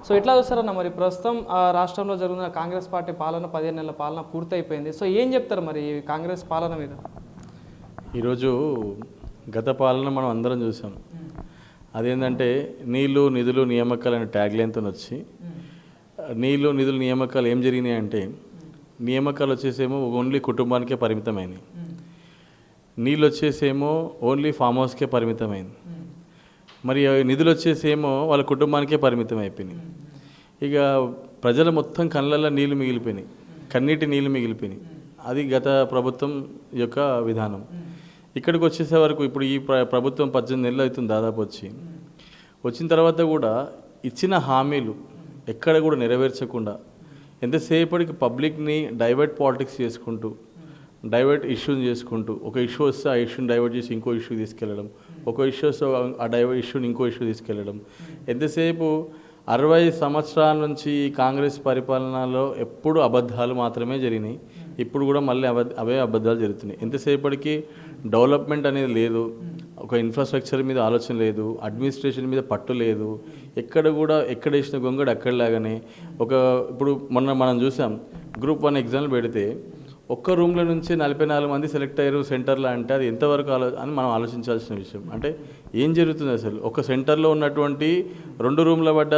So ఎట్లా చూస్తారన్న మరి ప్రస్తుతం రాష్ట్రంలో జరుగుతున్న కాంగ్రెస్ పార్టీ పాలన 15 నెలల పాలన పూర్తయిపోయింది. సో ఏం చెప్తారు మరి ఈ కాంగ్రెస్ పాలన మీద? ఈరోజు గత పాలన మనం అందరం చూసాం. అదేంటంటే నీళ్లు నిధులు నియామకాలు అనే ట్యాగ్లైన్తో వచ్చి నీళ్లు నిధులు నియామకాలు ఏం జరిగినాయి అంటే నియామకాలు వచ్చేసేమో ఓన్లీ కుటుంబానికే పరిమితమైనవి, నీళ్ళు వచ్చేసేమో ఓన్లీ ఫామ్ హౌస్కే పరిమితమైంది, మరి నిధులు వచ్చేసేమో వాళ్ళ కుటుంబానికే పరిమితం అయిపోయినాయి. ఇక ప్రజల మొత్తం కళ్ళల్లో నీళ్లు మిగిలిపోయినాయి, కన్నీటి నీళ్లు మిగిలిపోయినాయి. అది గత ప్రభుత్వం యొక్క విధానం. ఇక్కడికి వచ్చేసే వరకు ఇప్పుడు ఈ ప్రభుత్వం 18 నెలలు అవుతుంది దాదాపు వచ్చిన తర్వాత కూడా ఇచ్చిన హామీలు ఎక్కడ కూడా నెరవేర్చకుండా ఎంతసేపటికి పబ్లిక్ని డైవర్ట్ పాలిటిక్స్ చేసుకుంటూ డైవర్ట్ ఇష్యూని చేసుకుంటూ ఒక ఇష్యూ వస్తే ఆ ఇష్యూని డైవర్ట్ చేసి ఇంకో ఇష్యూ తీసుకెళ్ళడం, ఒక ఇష్యూ వస్తే ఆ డైవర్ట్ ఇష్యూని ఇంకో ఇష్యూ తీసుకెళ్ళడం. ఎంతసేపు 60 సంవత్సరాల నుంచి కాంగ్రెస్ పరిపాలనలో ఎప్పుడు అబద్ధాలు మాత్రమే జరిగినాయి. ఇప్పుడు కూడా మళ్ళీ అవే అబద్ధాలు జరుగుతున్నాయి. ఎంతసేపటికి డెవలప్మెంట్ అనేది లేదు, ఒక ఇన్ఫ్రాస్ట్రక్చర్ మీద ఆలోచన లేదు, అడ్మినిస్ట్రేషన్ మీద పట్టు లేదు. ఎక్కడ కూడా ఎక్కడ వేసిన గొంగడు అక్కడలాగానే ఇప్పుడు మొన్న మనం చూసాం గ్రూప్ 1 ఎగ్జామ్లు పెడితే ఒక్క రూమ్లో నుంచి 44 మంది సెలెక్ట్ అయ్యారు సెంటర్లో. అంటే అది ఎంతవరకు అని మనం ఆలోచించాల్సిన విషయం. అంటే ఏం జరుగుతుంది అసలు? ఒక సెంటర్లో ఉన్నటువంటి 2 రూమ్ల పడ్డ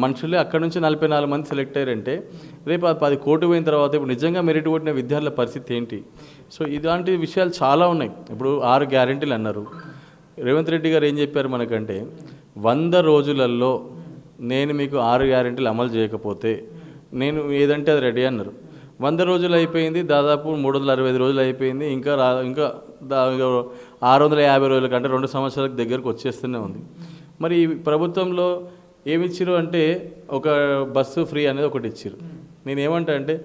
మనుషులే అక్కడ నుంచి 44 మంది సెలెక్ట్ అయ్యారంటే రేపు 10 కోట్లు పోయిన తర్వాత ఇప్పుడు నిజంగా మెరిట్ కొట్టిన విద్యార్థుల పరిస్థితి ఏంటి? సో ఇలాంటి విషయాలు చాలా ఉన్నాయి. ఇప్పుడు 6 గ్యారెంటీలు అన్నారు. రేవంత్ రెడ్డి గారు ఏం చెప్పారు మనకంటే 100 రోజులలో నేను మీకు 6 గ్యారెంటీలు అమలు చేయకపోతే నేను ఏదంటే అది రెడీ అన్నారు. 100 రోజులు అయిపోయింది, దాదాపు 365 రోజులు అయిపోయింది, ఇంకా 650 రోజుల కంటే 2 సంవత్సరాలకు దగ్గరకు వచ్చేస్తూనే ఉంది. మరి ఈ ప్రభుత్వంలో ఏమిచ్చారు అంటే ఒక బస్సు ఫ్రీ అనేది ఒకటి ఇచ్చారు. నేనేమంటా అంటే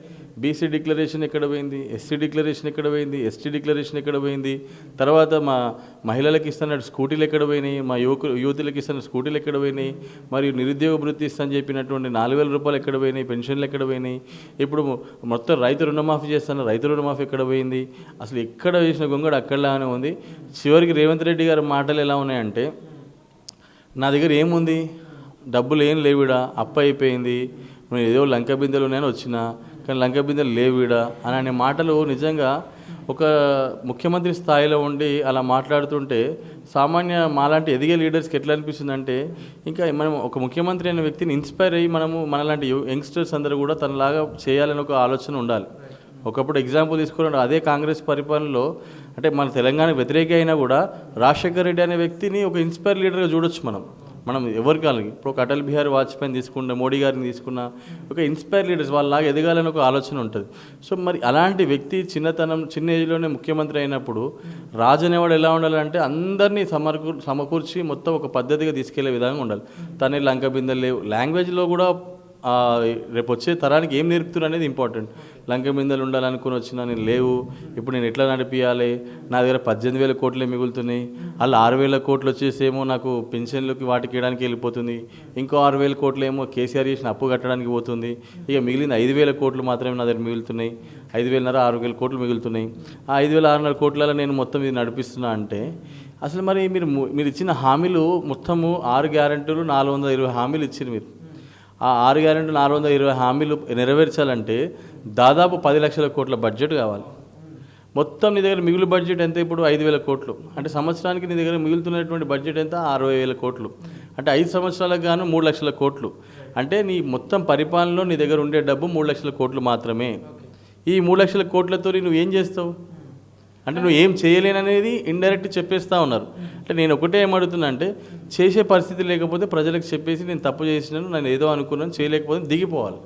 బీసీ డిక్లరేషన్ ఎక్కడ పోయింది, ఎస్సీ డిక్లరేషన్ ఎక్కడ పోయింది, ఎస్టీ డిక్లరేషన్ ఎక్కడ పోయింది, తర్వాత మా మహిళలకు ఇస్తున్న స్కూటీలు ఎక్కడ పోయినాయి, మా యువతులకు ఇస్తున్న స్కూటీలు ఎక్కడ పోయినాయి, మరియు నిరుద్యోగ వృత్తి ఇస్తానని చెప్పినటువంటి 4,000 రూపాయలు ఎక్కడ పోయినాయి, పెన్షన్లు ఎక్కడ పోయినాయి, ఇప్పుడు మొత్తం రైతు రుణమాఫీ చేస్తున్న రైతు రుణమాఫీ ఎక్కడ పోయింది, అసలు ఎక్కడ వేసిన గొంగడు అక్కడలానే ఉంది. చివరికి రేవంత్ రెడ్డి గారి మాటలు ఎలా ఉన్నాయంటే నా దగ్గర ఏముంది, డబ్బులు ఏం లేవిడా, అప్పు అయిపోయింది, నేను ఏదో లంక బిందెలు ఉన్నాయని వచ్చినా కానీ లంక బిందెలు లేవిడా అని అనే మాటలు నిజంగా ఒక ముఖ్యమంత్రి స్థాయిలో ఉండి అలా మాట్లాడుతుంటే సామాన్య మాలాంటి ఎదిగే లీడర్స్కి ఎట్లా అనిపిస్తుందంటే ఇంకా మనం ఒక ముఖ్యమంత్రి అనే వ్యక్తిని ఇన్స్పైర్ అయ్యి మనలాంటి యంగ్స్టర్స్ అందరూ కూడా తనలాగా చేయాలని ఒక ఆలోచన ఉండాలి. ఒకప్పుడు ఎగ్జాంపుల్ తీసుకున్నాడు అదే కాంగ్రెస్ పరిపాలనలో అంటే మన తెలంగాణ వ్యతిరేక అయినా కూడా రాజశేఖర్ రెడ్డి అనే వ్యక్తిని ఒక ఇన్స్పైర్ లీడర్గా చూడొచ్చు మనం ఎవరికి కావాలి. ఇప్పుడు ఒక అటల్ బిహారీ వాజ్పేయిని తీసుకున్న, మోడీ గారిని తీసుకున్న ఒక ఇన్స్పైర్ లీడర్స్ వాళ్ళలాగా ఎదగాలని ఒక ఆలోచన ఉంటుంది. సో మరి అలాంటి వ్యక్తి చిన్న ఏజ్లోనే ముఖ్యమంత్రి అయినప్పుడు రాజు అనేవాడు ఎలా ఉండాలంటే అందరినీ సమకూర్చి మొత్తం ఒక పద్ధతిగా తీసుకెళ్లే విధంగా ఉండాలి. తనే లంక బిందెలు లేవు, లాంగ్వేజ్లో కూడా రేపు వచ్చే తరానికి ఏం నేర్పుతున్నారు అనేది ఇంపార్టెంట్. లంక బిందెలు ఉండాలనుకుని వచ్చినా నేను లేవు, ఇప్పుడు నేను ఎట్లా నడిపించాలి, నా దగ్గర 18,000 కోట్లే మిగులుతున్నాయి, అలా 6,000 కోట్లు వచ్చేసేమో నాకు పెన్షన్లకి వాటికి ఇవ్వడానికి వెళ్ళిపోతుంది, ఇంకో 6,000 కోట్లు ఏమో కేసీఆర్ చేసిన అప్పు కట్టడానికి పోతుంది, ఇక మిగిలిన 5,000 కోట్లు మాత్రమే నా దగ్గర మిగులుతున్నాయి, 5,500-6,000 కోట్లు మిగులుతున్నాయి. ఆ 5,600 కోట్లలో నేను మొత్తం ఇది నడిపిస్తున్నా అంటే అసలు మరి మీరు ఇచ్చిన హామీలు మొత్తము 6 గ్యారెంటీలు 420 హామీలు ఇచ్చారు. మీరు ఆ 6 గ్యారెంటీలు 420 హామీలు నెరవేర్చాలంటే దాదాపు 10 లక్షల కోట్ల బడ్జెట్ కావాలి. మొత్తం నీ దగ్గర మిగులు బడ్జెట్ ఎంత? ఇప్పుడు 5,000 కోట్లు. అంటే సంవత్సరానికి నీ దగ్గర మిగులుతున్నటువంటి బడ్జెట్ ఎంత? 60,000 కోట్లు. అంటే 5 సంవత్సరాలకు గాను 3 లక్షల కోట్లు. అంటే నీ మొత్తం పరిపాలనలో నీ దగ్గర ఉండే డబ్బు 3 లక్షల కోట్లు మాత్రమే. ఈ 3 లక్షల కోట్లతో నువ్వు ఏం చేస్తావు అంటే నువ్వు ఏం చేయలేననేది ఇండైరెక్ట్ చెప్పేస్తూ ఉన్నారు. అంటే నేను ఒకటే ఏమడుతున్నా అంటే చేసే పరిస్థితి లేకపోతే ప్రజలకు చెప్పేసి నేను తప్పు చేసినాను, నేను ఏదో అనుకున్నాను చేయలేకపోతే దిగిపోవాలి.